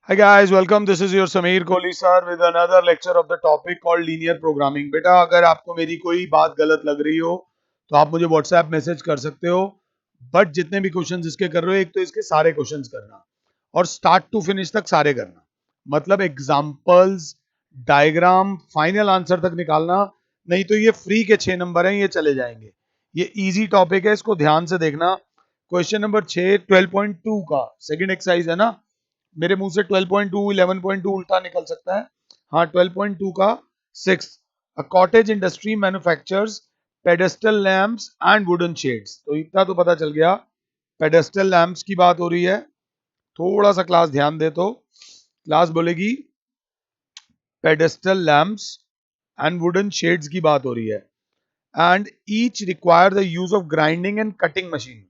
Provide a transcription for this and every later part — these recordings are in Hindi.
Hi guys, welcome. This is your Sameer Kohli sir with another lecture of the topic called linear programming. बेटा अगर आपको मेरी कोई बात गलत लग रही हो तो आप मुझे व्हाट्सएप मैसेज कर सकते हो. बट जितने भी क्वेश्चंस इसके कर रहे हो एक तो इसके सारे क्वेश्चंस करना और स्टार्ट टू फिनिश तक सारे करना. मतलब एग्जांपल्स, डायग्राम, फाइनल आंसर तक निकालना. नहीं तो ये फ्री के 6 नंबर हैं, ये चले जाएंगे. ये इजी टॉपिक है, इसको ध्यान से देखना. क्वेश्चन नंबर 6 12.2 का सेकंड एक्सरसाइज है ना. मेरे मुंह से 12.2 11.2 उल्टा निकल सकता है. हाँ, 12.2 का 6. A cottage industry manufactures pedestal lamps and wooden shades. तो इतना तो पता चल गया, पेडेस्टल लैम्प्स की बात हो रही है. थोड़ा सा क्लास ध्यान दे तो क्लास बोलेगी pedestal lamps and wooden shades की बात हो रही है. And each require the use of grinding and cutting machine.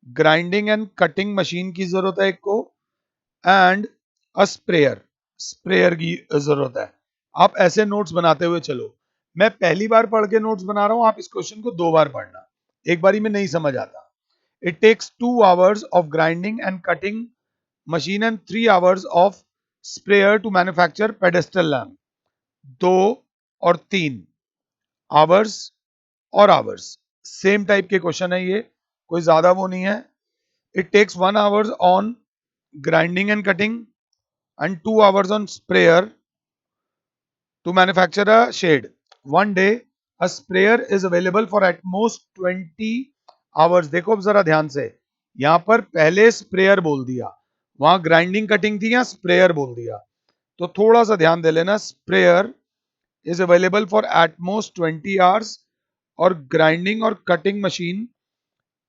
Grinding and cutting machine की जरूरत है एक को, एंड अ स्प्रेयर, स्प्रेयर की जरूरत है. आप ऐसे नोट्स बनाते हुए चलो. मैं पहली बार पढ़ के नोट्स बना रहा हूं, आप इस क्वेश्चन को 2 बार पढ़ना. एक बारी में नहीं समझ आता. It takes 2 hours of grinding and cutting machine and 3 hours of sprayer to manufacture pedestal lamp. 2 और 3 आवर्स और आवर्स सेम टाइप के क्वेश्चन है ये, कोई ज्यादा वो नहीं है. It takes 1 hour on grinding and cutting and 2 hours on sprayer to manufacture a shade. One day, a sprayer is available for at most 20 hours. देखो अब जरा ध्यान से, यहां पर पहले स्प्रेयर बोल दिया, वहां ग्राइंडिंग कटिंग थी, यहां स्प्रेयर बोल दिया. तो थोड़ा सा ध्यान दे लेना. Sprayer is available for at most 20 hours और ग्राइंडिंग और cutting machine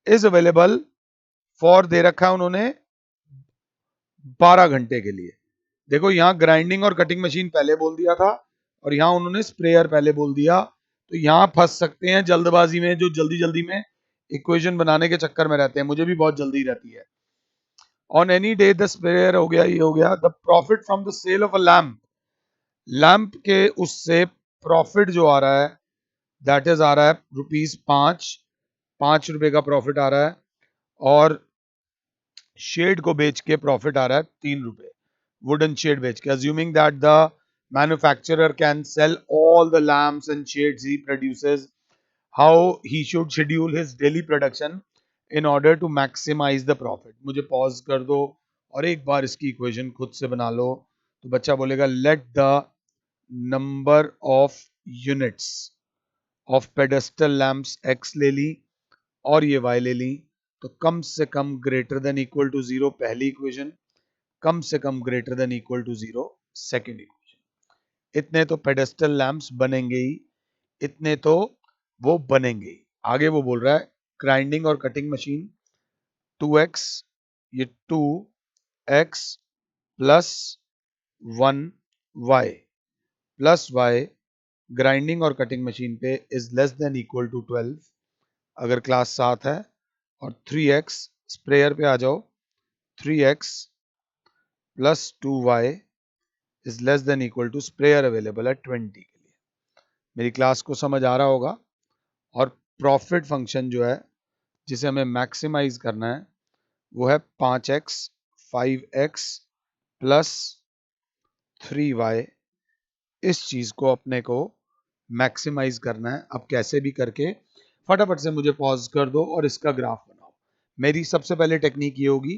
is available for दे रखा है उन्होंने 12 घंटे के लिए. देखो यहां ग्राइंडिंग और कटिंग मशीन पहले बोल दिया था और यहां उन्होंने स्प्रेयर पहले बोल दिया. तो यहां फंस सकते हैं जल्दबाजी में, जो जल्दी जल्दी में इक्वेशन बनाने के चक्कर में रहते हैं. मुझे भी बहुत जल्दी रहती है. On any day the sprayer हो गया, ये हो गया. The profit from the sale of a lamp, lamp के उससे प्रॉफिट जो आ रहा है दैट इज आ रहा है ₹5. 5 रुपए का प्रॉफिट आ रहा है. और शेड को बेच के प्रॉफिट आ रहा है 3 रुपए. वुडन शेड बेच के, assuming that the manufacturer can sell all the lamps and shades he produces, how he should schedule his daily production in order to maximize the profit. मुझे पॉज कर दो और एक बार इसकी इक्वेशन खुद से बना लो. तो बच्चा बोलेगा let the number of units of pedestal lamps x ले ली और ये y ले ली. तो कम से कम greater than equal to zero पहली इक्वेशन, कम से कम greater than equal to zero second equation. इतने तो पेडेस्टल लैम्प्स बनेंगे ही, इतने तो वो बनेंगे ही. आगे वो बोल रहा है ग्राइंडिंग और कटिंग मशीन 2x, ये 2x plus 1y plus y grinding और कटिंग मशीन पे is less than equal to 12 अगर क्लास 7 है. और 3x स्प्रेयर पे आ जाओ, 3x plus 2y is less than equal to sprayer available है 20 के लिए. मेरी क्लास को समझ आ रहा होगा. और प्रॉफिट फंक्शन जो है जिसे हमें मैक्सिमाइज करना है वो है 5x 5x प्लस 3y. इस चीज को अपने को मैक्सिमाइज करना है. अब कैसे भी करके फटाफट से मुझे पॉज कर दो और इसका ग्राफ बनाओ. मेरी सबसे पहले टेक्निक ये होगी,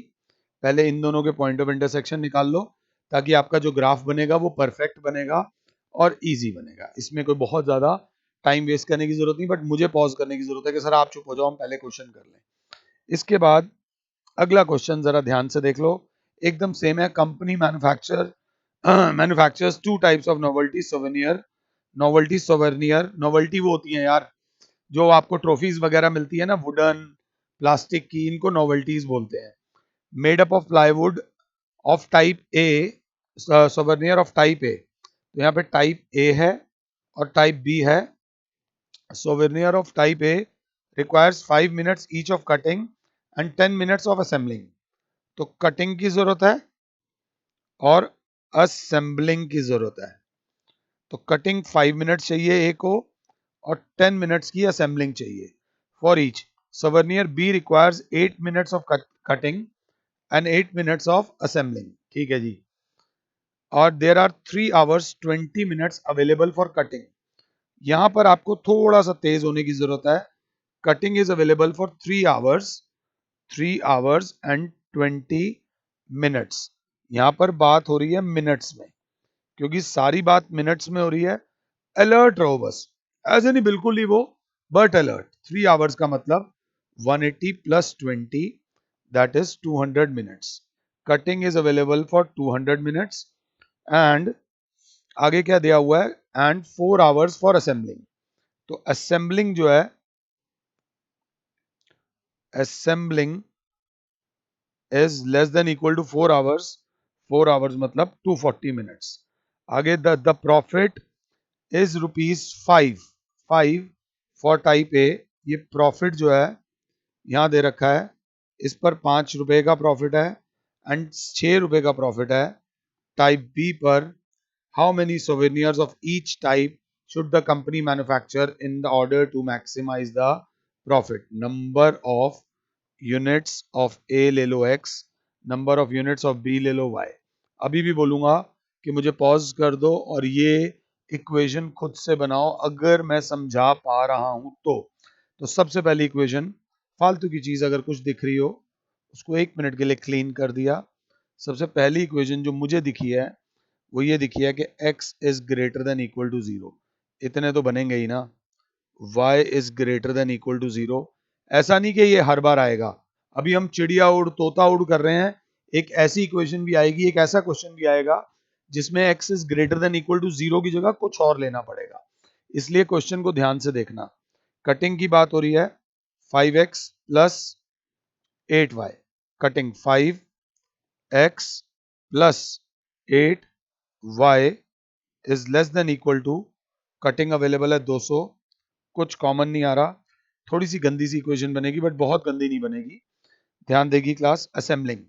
पहले इन दोनों के पॉइंट ऑफ इंटरसेक्शन निकाल लो ताकि आपका जो ग्राफ बनेगा वो परफेक्ट बनेगा और इजी बनेगा. इसमें कोई बहुत ज्यादा टाइम वेस्ट करने की जरूरत नहीं, बट मुझे पॉज करने की जरूरत है कि सर आप चुप हो जाओ, हम पहले क्वेश्चन कर लें. इसके बाद अगला क्वेश्चन जरा ध्यान से देख लो, एकदम सेम है. Company manufactures two types of novelty souvenir. Novelty souvenir, novelty वो होती है यार जो आपको ट्रॉफीज वगैरह मिलती है ना, वुडन प्लास्टिक की, इनको नोवेल्टीज बोलते हैं. Made up of plywood of type A, souvenir of type A. तो यहाँ पे टाइप ए है और टाइप बी है. Souvenir of type A requires 5 minutes each of cutting and 10 minutes of assembling. तो कटिंग की जरूरत है और असेंबलिंग की जरूरत है. तो कटिंग 5 मिनट्स चाहिए ए को और 10 मिनट्स की असेंबलिंग चाहिए for each. Souvenir B requires 8 minutes of cutting and 8 minutes of assembling. ठीक है जी. और there are 3 hours 20 minutes available for cutting. यहां पर आपको थोड़ा सा तेज होने की जरूरत है। Cutting is available for 3 hours and 20 minutes. यहां पर बात हो रही है मिनट्स में, क्योंकि सारी बात मिनट्स में हो रही है। अलर्ट रहो बस, ऐसे नहीं बिल्कुल ही वो, बट अलर्ट। 3 आवर्स का मतलब 180 plus 20 that is 200 minutes. Cutting is available for 200 minutes and आगे क्या दिया हुआ है, एंड 4 आवर्स फॉर असेंबलिंग। तो असेंबलिंग जो है, assembling is less than equal to 4 hours. 4 hours मतलब 240 मिनट्स। आगे the profit is ₹5 for type A. ये प्रॉफिट जो है यहां दे रखा है, इस पर ₹5 का प्रॉफिट है एंड ₹6 का प्रॉफिट है। टाइप बी पर how many souvenirs of each type should the company manufacture in the order to maximize the profit? Number of units of A ले लो X, number of units of B ले लो Y। अभी भी बोलूंगा कि मुझे पॉज कर दो और ये इक्वेशन खुद से बनाओ, अगर मैं समझा पा रहा हूं तो सबसे पहली इक्वेशन, फालतू की चीज अगर कुछ दिख रही हो उसको 1 मिनट के लिए क्लीन कर दिया। सबसे पहली इक्वेशन जो मुझे दिखी है वो ये दिखी है कि x is greater than equal to 0। इतने तो बनेंगे ही ना। y is greater than equal to 0, ऐसा नहीं कि ये हर बार आएगा। अभी हम चिड़िया उड़ तोता उड़ कर रहे हैं, एक ऐसी इक्वेशन भी आएगी, एक ऐसा क्वेश्चन भी आएगा जिसमें x is greater than equal to 0 की जगह कुछ और लेना पड़ेगा। इसलिए क्वेश्चन को ध्यान से देखना। कटिंग की बात हो रही है, 5x plus 8y। Cutting 5x plus 8y is less than equal to, cutting available है 200, कुछ कॉमन नहीं आ रहा, थोड़ी सी गंदी सी इक्वेशन बनेगी बट बहुत गंदी नहीं बनेगी। ध्यान देगी क्लास। असेंबलिंग,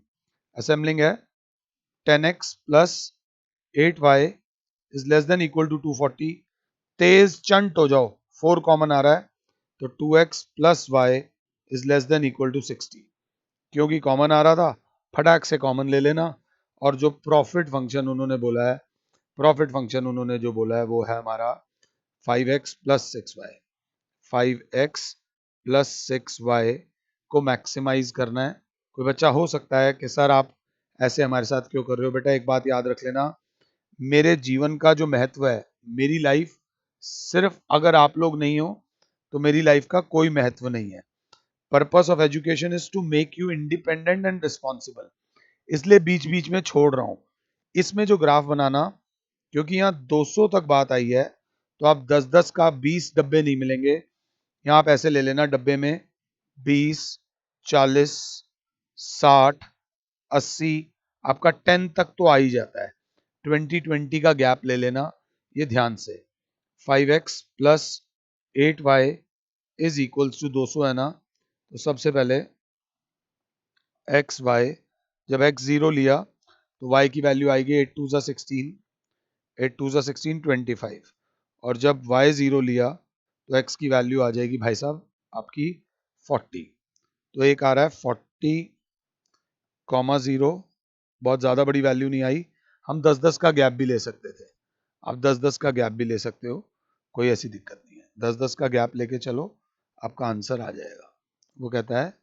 असेंबलिंग है 10x plus 8y is less than equal to 240। तेज चंट हो जाओ, 4 कॉमन आ रहा है तो 2x plus y is less than equal to 60। क्योंकि कॉमन आ रहा था, फटाक से कॉमन ले लेना। और जो प्रॉफिट फंक्शन उन्होंने बोला है, प्रॉफिट फंक्शन उन्होंने जो बोला है वो है हमारा 5x plus 6y। 5x plus 6y को मैक्सिमाइज करना है। कोई बच्चा हो सकता है कि सर आप ऐसे हमारे साथ क्यों कर रहे हो? बेटा एक बात याद रख लेना, मेरे जीवन का जो महत्व है, मेरी लाइफ सिर्फ अगर आप लोग नहीं हो तो मेरी लाइफ का कोई महत्व नहीं है। Purpose of education is to make you independent and responsible. इसलिए बीच बीच में छोड़ रहा हूं। इसमें जो ग्राफ बनाना, क्योंकि यहाँ 200 तक बात आई है तो आप 10-10 का 20 डब्बे नहीं मिलेंगे। यहाँ आप ऐसे ले लेना, डब्बे में 20, 40, 60, 80, आपका 10 तक तो आ ही जाता है। 20-20 का गैप ले लेना, ये ध्यान से। 5x plus 8y is equals to 200 है ना, तो सबसे पहले एक्स वाई, जब x 0 लिया तो y की वैल्यू आएगी 8 2 16, 8 2 16 25। और जब y 0 लिया तो x की वैल्यू आ जाएगी भाई साहब आपकी 40। तो एक आ रहा है 40,0, बहुत ज़्यादा बड़ी वैल्यू नहीं आई। हम 10-10 का गैप भी ले सकते थे, आप 10-10 का गैप भी ले सकते हो, कोई ऐसी दिक्कत नहीं है। 10-10 का गैप लेके चलो, आपका आंसर आ जाएगा। वो कहता है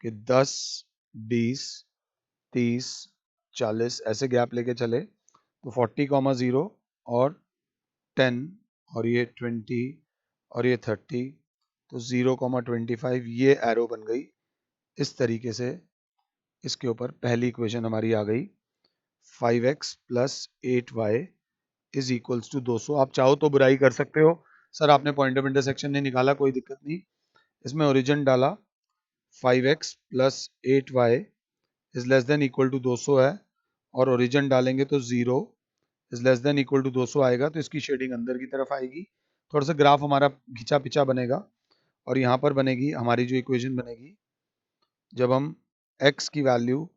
कि 10, 20, 30, 40 ऐसे गैप लेके चले तो 40,0 और 10 और ये 20 और ये 30, तो 0,25 ये एरो बन गई। इस तरीके से इसके ऊपर पहली इक्वेशन हमारी आ गई, 5x plus 8y is equals to 200। आप चाहो तो बुराई कर सकते हो, सर आपने पॉइंट ऑफ इंटरसेक्शन नहीं निकाला, कोई दिक्कत नहीं। इसमें ओरिजिन डाला, 5x plus 8y is less than equal to 200 है, और ओरिजिन डालेंगे तो 0 is less than equal to 200 आएगा, तो इसकी शेडिंग अंदर की तरफ आएगी। थोड़ा सा ग्राफ हमारा खिंचा पिचा बनेगा, और यहाँ पर बनेगी हमारी जो इक्वेशन बनेगी, जब हम x की वैल्यू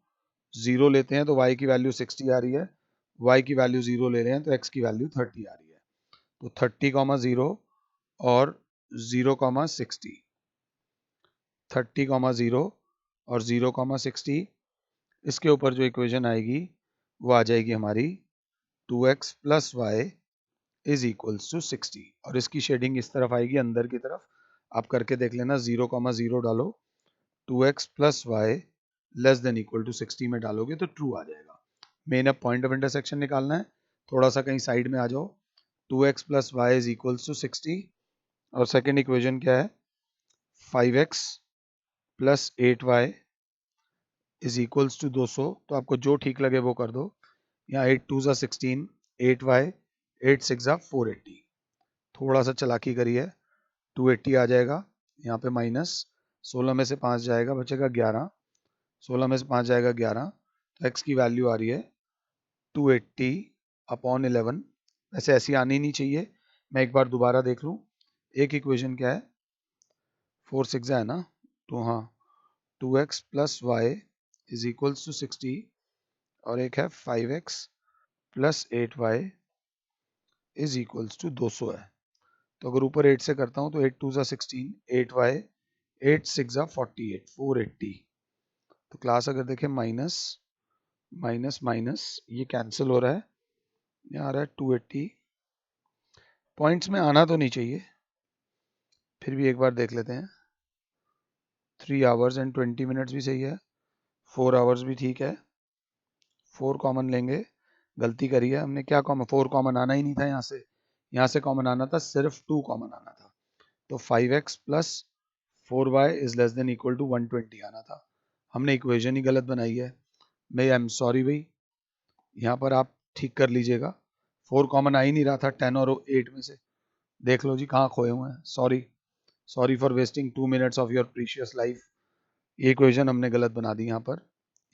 0 लेते हैं तो y की वैल्यू 60 आ रही है, y की वैल्यू 0 ले रहे हैं तो x की वैल्यू 30 आ रही है। तो 30,0 और 0,60, 30,0 और 0,60, इसके ऊपर जो इक्वेशन आएगी वो आ जाएगी हमारी 2x plus y is equals to 60, और इसकी शेडिंग इस तरफ आएगी अंदर की तरफ, आप करके देख लेना, 0,0 डालो, 2x plus y less than equal to 60 में डालोगे तो ट्रू आ जाएगा। मेन अब पॉइंट ऑफ इंटरसेक्शन निकालना है, थोड़ा सा कहीं साइड में आ जाओ। 2x plus y is equals to 60, और सेकेंड इक्वेशन क्या है, 5x plus 8y is equals to 200, तो आपको जो ठीक लगे वो कर दो। यहाँ 8 2 ज़ा 16, 8y, 8 6 ज़ा 480, थोड़ा सा चलाकी करिए, 280 आ जाएगा, यहाँ पे माइनस 16 में से 5 जाएगा, बचेगा 11, 16 में से 5 जाएगा 11, तो x की वैल्यू आ रही है 280 अपॉन 11। वैसे ऐसी आनी नहीं चाहिए, मैं एक बार दोबारा देख लूँ। एक इक्वेशन क्या है, 4 6 है ना, तो हाँ 2x plus y is equals to 60, और एक है 5x plus 8y is equals to 200 है। तो अगर ऊपर 8 से करता हूँ तो 8 2 ज़ा 16, 8y, 8 6 ज़ा 48, 480। तो क्लास अगर देखें माइनस माइनस माइनस ये कैंसिल हो रहा है, यहाँ आ रहा है 280। पॉइंट्स में आना तो नहीं चाहिए, फिर भी एक बार देख लेते हैं। 3 आवर्स एंड 20 मिनट्स भी सही है, 4 आवर्स भी ठीक है, 4 कॉमन लेंगे, गलती करी है हमने, क्या कॉमन, 4 कॉमन आना ही नहीं था, यहाँ से कॉमन आना था, सिर्फ 2 कॉमन आना था, तो 5x plus 4y is less than equal to 120 आना था। हमने इक्वेशन ही गलत बनाई है, मैं आई एम सॉरी भाई, यहाँ पर आप ठीक कर लीजिएगा। 4 कॉमन आ ही नहीं रहा था 10 और 8 में से, देख लो जी कहाँ खोए हुए हैं, sorry, sorry for wasting 2 minutes of your precious life. ये इक्वेशन हमने गलत बना दी यहाँ पर,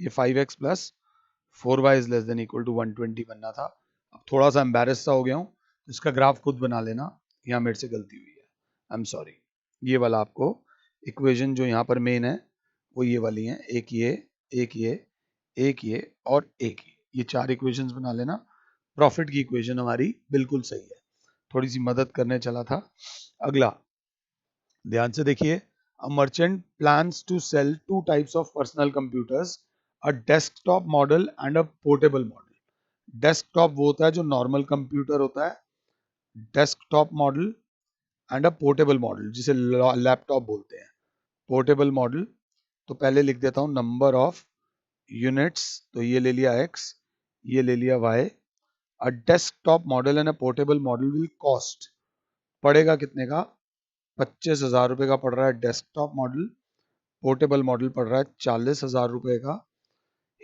ये 5x plus 4y is less than equal to 120 बनना था। अब थोड़ा सा एम्बेरस सा हो गया हूँ, इसका ग्राफ खुद बना लेना, यहाँ मेरे से गलती हुई है, आई एम सॉरी। ये वाला आपको इक्वेशन जो यहाँ पर मेन है वो ये वाली है, एक ये, एक ये, एक ये और एक ये 4 इक्वेशंस बना लेना। प्रॉफिट की इक्वेशन हमारी बिल्कुल सही है, थोड़ी सी मदद करने चला था। अगला ध्यान से देखिए, a merchant plans to sell 2 types of personal computers, a desktop model and a portable model. Desktop वो होता है जो नॉर्मल कंप्यूटर होता है, desktop model and a portable model जिसे लैपटॉप बोलते हैं। पोर्टेबल मॉडल, तो पहले लिख देता हूँ नंबर ऑफ यूनिट्स, तो ये ले लिया x, ये ले लिया y। A desktop model and a portable model will cost, पड़ेगा कितने का, 25,000 रुपए का पड़ रहा है डेस्कटॉप मॉडल, पोर्टेबल मॉडल पड़ रहा है 40,000 रुपए का।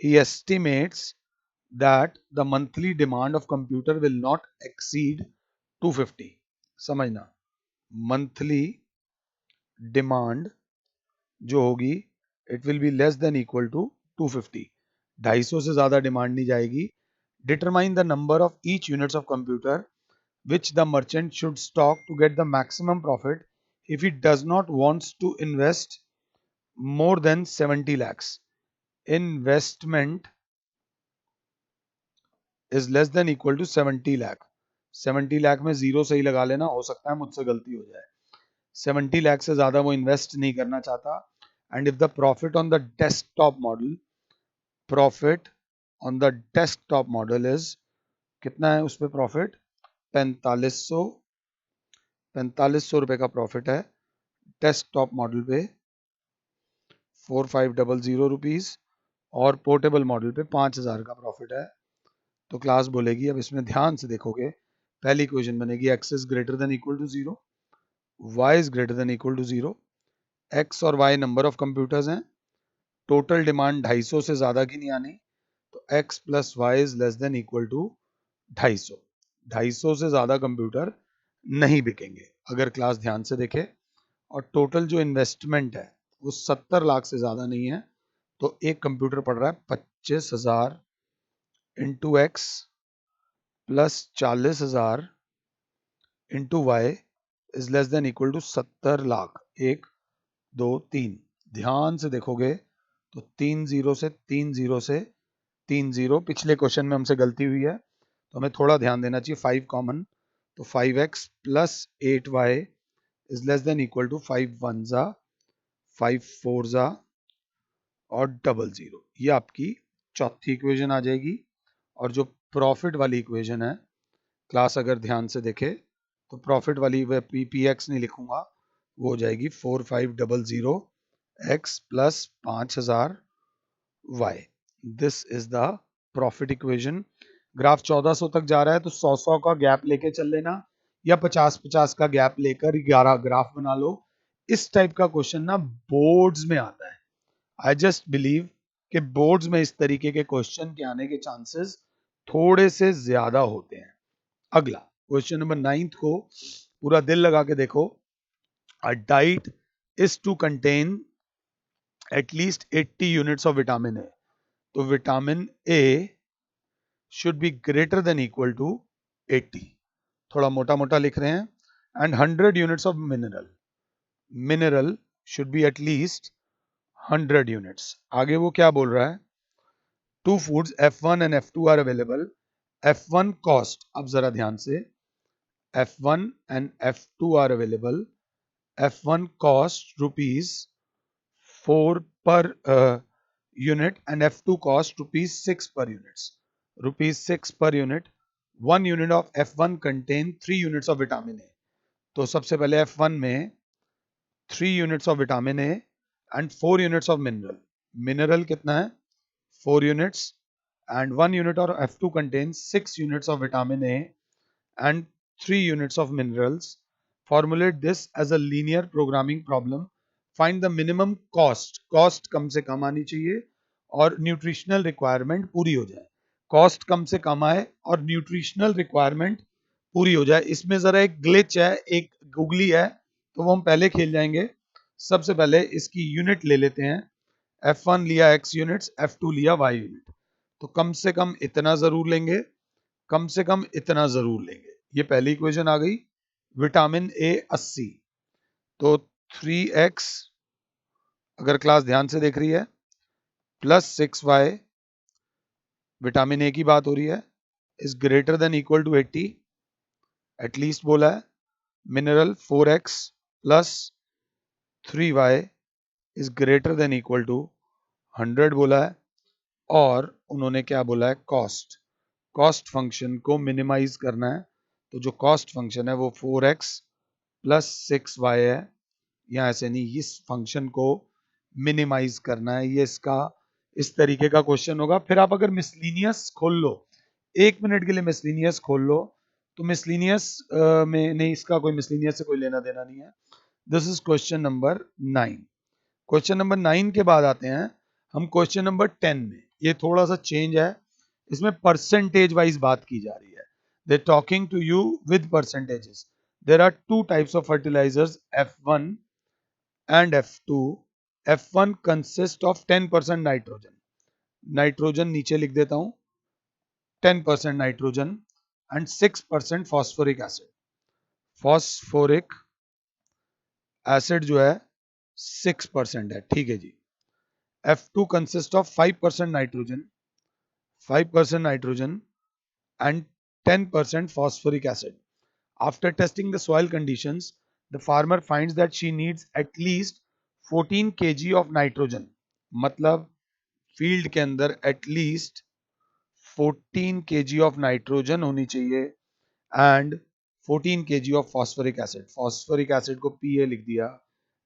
He estimates that the monthly demand of computer will not exceed 250, समझना, मंथली डिमांड जो होगी it will be less than equal to 250, 250 से ज्यादा डिमांड नहीं जाएगी। Determine the number of each units of computer which the merchant should stock to get the maximum profit if he does not wants to invest more than 70 lakhs. Investment is less than equal to 70 lakh. 70 lakh में जीरो सही लगा लेना, हो सकता है मुझसे गलती हो जाए। 70 लाख से ज्यादा वो इन्वेस्ट नहीं करना चाहता। And if the profit on the desktop model, profit on the desktop model is, कितना है उस पर प्रॉफिट, 4500 रुपए का प्रॉफिट है डेस्कटॉप मॉडल पे, 4500 रुपीज, और पोर्टेबल मॉडल पे 5000 का प्रॉफिट है। तो क्लास बोलेगी, अब इसमें ध्यान से देखोगे, पहली इक्वेशन बनेगी x is greater than equal to 0, y is greater than equal to 0। x और y नंबर ऑफ कंप्यूटर्स हैं, टोटल डिमांड 250 से ज्यादा की नहीं आनी, तो x plus y is less than equal to 250, 250 से ज्यादा कंप्यूटर नहीं बिकेंगे अगर क्लास ध्यान से देखे। और टोटल जो इन्वेस्टमेंट है वो 70 लाख से ज्यादा नहीं है, तो एक कंप्यूटर पड़ रहा है 25,000 into x plus 40,000 into y is less than equal to 70 lakh. 1 2 3, ध्यान से देखोगे तो 3 जीरो से 3 जीरो से 3 जीरो, पिछले क्वेश्चन में हमसे गलती हुई है तो हमें थोड़ा ध्यान देना चाहिए। 5 कॉमन, तो 5x plus 8y is less than equal to 5 one जा 5 फोर जा और डबल जीरो, ये आपकी चौथी इक्वेशन आ जाएगी। और जो प्रॉफिट वाली इक्वेशन है, क्लास अगर ध्यान से देखे तो प्रॉफिट वाली पी एक्स नहीं लिखूंगा, वो हो जाएगी 4500 x plus 5000 y. This is the profit equation. Graph 1400 तक जा रहा है तो 100 का गैप लेके चल लेना, या 50 का गैप लेकर 11 ग्राफ बना लो। इस टाइप का क्वेश्चन ना बोर्ड्स में आता है। आई जस्ट बिलीव कि बोर्ड्स में इस तरीके के क्वेश्चन के आने के चांसेस थोड़े से ज्यादा होते हैं। अगला क्वेश्चन नंबर 9 को पूरा दिल लगा के देखो। A diet is to contain at least 80 units of vitamin A. तो vitamin A should be greater than equal to 80, थोड़ा मोटा मोटा लिख रहे हैं, and 100 units of mineral should be at least 100 units। आगे वो क्या बोल रहा है, two foods F1 and F2 are available। F1 cost, अब जरा ध्यान से, F1 and F2 are available। F1 cost rupees 4 per unit and F2 cost rupees 6 per units, rupees 6 per unit। 1 unit of F1 contain 3 units of vitamin A। तो सबसे पहले F1 में 3 units of vitamin A and 4 units of mineral। Mineral कितना है, 4 units, and 1 unit of F2 contains 6 units of vitamin A and 3 units of minerals। Formulate this as a linear programming problem। Find the minimum cost। cost कम से कम आनी चाहिए और न्यूट्रिशनल रिक्वायरमेंट पूरी हो जाए। कॉस्ट कम से कम आए और न्यूट्रिशनल रिक्वायरमेंट पूरी हो जाए। इसमें जरा एक ग्लिच है, एक गुगली है, तो वो हम पहले खेल जाएंगे। सबसे पहले इसकी यूनिट ले लेते हैं। F1 लिया x यूनिट्स, F2 लिया y यूनिट, तो कम से कम इतना जरूर लेंगे, कम से कम इतना जरूर लेंगे। ये पहली इक्वेशन आ गई। विटामिन ए 80, तो 3x अगर क्लास ध्यान से देख रही है प्लस 6y, विटामिन ए की बात हो रही है, is greater than equal to 80, at least बोला है। Mineral 4x plus 3y is greater than equal to 100 बोला है। और उन्होंने क्या बोला है, कॉस्ट। कॉस्ट फंक्शन को मिनिमाइज करना है, तो जो कॉस्ट फंक्शन है वो 4x प्लस 6y है। या ऐसे नहीं, इस फंक्शन को मिनिमाइज करना है, ये इसका इस तरीके का क्वेश्चन होगा। फिर आप अगर मिसलीनियस खोल लो, 1 मिनट के लिए मिसलीनियस खोल लो, तो मिसलीनियस में नहीं, इसका कोई मिसलीनियस से कोई लेना देना नहीं है। This is question number 9। Question number 9 के बाद आते हैं हम क्वेश्चन नंबर 10 में। ये थोड़ा सा चेंज है, इसमें परसेंटेज वाइज बात की जा रही है। They talking to you with percentages. There are two types of fertilisers, F1 and F2। F1 consist of 10% nitrogen, nitrogen नीचे लिख देता हूं, 10% nitrogen and 6% phosphoric acid. Phosphoric acid जो है 6% है, ठीक है जी। F2 consists of 5% nitrogen, 5% nitrogen and 10% phosphoric acid। After testing the soil conditions, the farmer finds that she needs at least 14 kg of nitrogen। मतलब फील्ड के अंदर एटलीस्ट 14 kg ऑफ नाइट्रोजन होनी चाहिए and 14 kg of phosphoric acid. Phosphoric acid को Pa लिख दिया,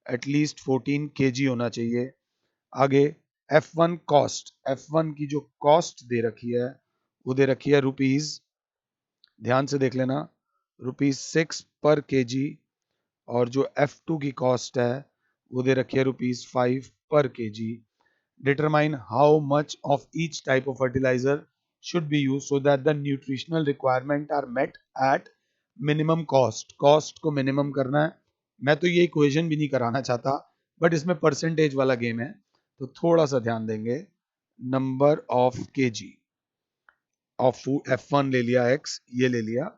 एटलीस्ट 14 kg होना चाहिए। आगे F1 कॉस्ट, F1 की जो कॉस्ट दे रखी है वो दे रखी है रुपीज, ध्यान से देख लेना, रुपीज 6 पर केजी। और जो F2 की कॉस्ट है वो दे रखी है रुपीज 5 पर KG. Determine how much of each type of fertilizer should be used so that the nutritional requirement are met at minimum cost। cost को minimum करना है। मैं तो ये इक्वेशन भी नहीं कराना चाहता, बट इसमें परसेंटेज वाला गेम है तो थोड़ा सा ध्यान देंगे। Number of KG of food, F1 ले लिया x, ये ले लिया,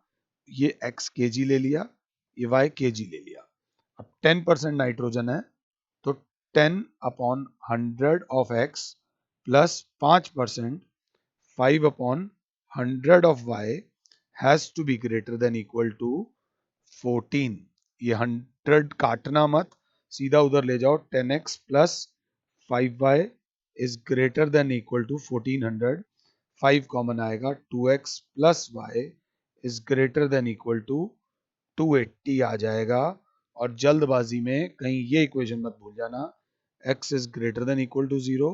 ये x केजी ले लिया, ये y केजी ले लिया। अब 10% नाइट्रोजन है तो 10 upon 100 of x plus 5% 5 upon 100 of y has to be greater than equal to 14। ये 100 काटना मत, सीधा उधर ले जाओ। 10x plus 5y is greater than equal to 1400। 5 common आएगा, 2x plus y is greater than equal to 280 आ जाएगा। और जल्दबाजी में कहीं ये इक्वेशन मत भूल जाना, x is greater than equal to 0,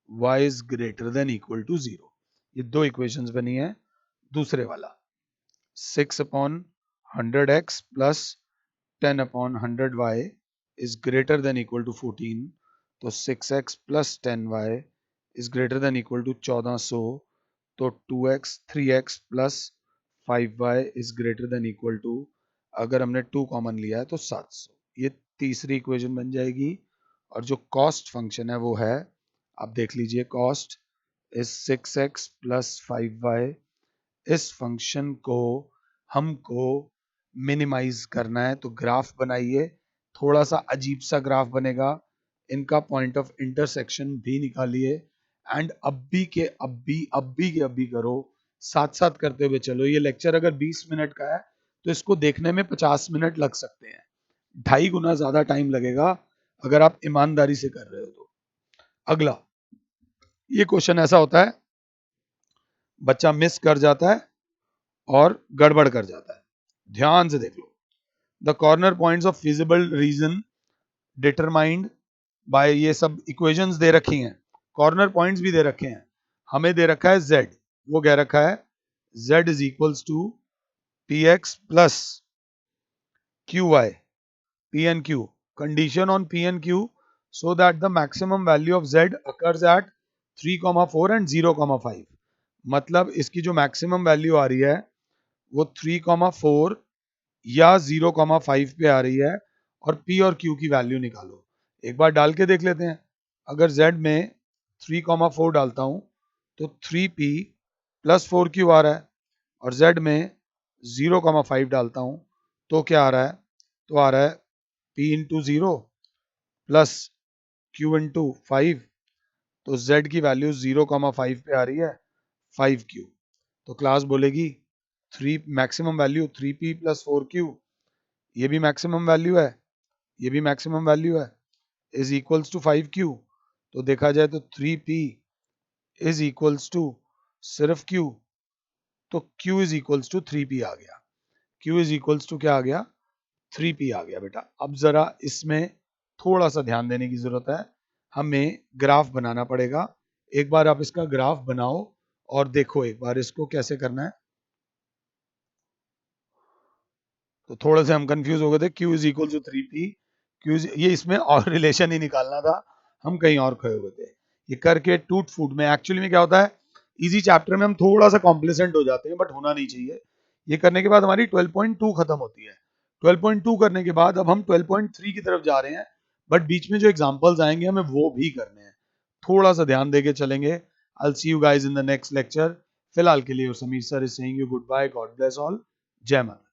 y is greater than equal to 0। ये दो इक्वेशंस बनी है। दूसरे वाला 6 upon 100x plus 10 upon 100y is greater than equal to 14, तो 6x plus 10y is greater than equal to 1400, तो 2x 3x plus 5y is greater than equal to, अगर हमने 2 कॉमन लिया है तो 700। ये तीसरी इक्वेशन बन जाएगी। और जो कॉस्ट फंक्शन है वो है, आप देख लीजिए, cost is 6x plus 5y। इस फंक्शन को हमको मिनिमाइज करना है, तो ग्राफ बनाइए, थोड़ा सा अजीब सा ग्राफ बनेगा, इनका पॉइंट ऑफ इंटरसेक्शन भी निकालिए, एंड अब भी करो, साथ साथ करते हुए चलो। ये लेक्चर अगर 20 मिनट का है तो इसको देखने में 50 मिनट लग सकते हैं, 2.5 गुना ज्यादा टाइम लगेगा अगर आप ईमानदारी से कर रहे हो तो। अगला, ये क्वेश्चन ऐसा होता है, बच्चा मिस कर जाता है और गड़बड़ कर जाता है। ध्यान से देख लो, the corner points of feasible region determined by, ये सब इक्वेशंस दे रखी हैं, कॉर्नर पॉइंट्स भी दे रखे हैं। हमें दे रखा है z, वो कह रखा है z is equals to px plus qy, p and q, condition on p and q so that the maximum value of z occurs at 3,4 and 0,5। मतलब इसकी जो मैक्सिमम वैल्यू आ रही है वो 3,4 या 0,5 पे आ रही है, और p और q की वैल्यू निकालो। एक बार डाल के देख लेते हैं। अगर z में 3,4 डालता हूं तो 3p प्लस 4q आ रहा है, और z में 0,5 डालता हूं तो क्या आ रहा है, तो आ रहा है p into 0 plus q into 5, तो z की वैल्यू 0,5 पे आ रही है, 5q। तो क्लास बोलेगी 3 maximum value 3p plus 4q, ये भी मैक्सिमम वैल्यू है, ये भी मैक्सिमम वैल्यू है, इज इक्वल्स टू 5q। तो देखा जाए तो 3p इज इक्वल्स टू सिर्फ q, तो q is equals to 3p आ गया। q इज इक्वल्स टू क्या आ गया, 3p आ गया बेटा। अब जरा इसमें थोड़ा सा ध्यान देने की जरूरत है, हमें ग्राफ बनाना पड़ेगा। एक बार आप इसका ग्राफ बनाओ और देखो एक बार इसको कैसे करना है। तो थोड़ा से हम कंफ्यूज हो गए थे, q is equal to 3p, ये इसमें और रिलेशन ही निकालना था, हम कहीं और खोए हुए थे। ये करके टूट फूट में, एक्चुअली में क्या होता है, इजी चैप्टर में हम थोड़ा सा कॉम्प्लिसेंट हो जाते हैं, बट होना नहीं चाहिए। ये करने के बाद हमारी 12.2 खत्म होती है। 12.2 करने के बाद अब हम 12.3 की तरफ जा रहे हैं, बट बीच में जो एग्जाम्पल्स आएंगे हमें वो भी करने हैं, थोड़ा सा ध्यान देके चलेंगे। I see you guys in the next lecture. फिलहाल के लिए Sameer sir is saying you good bye, God bless all, जय माता।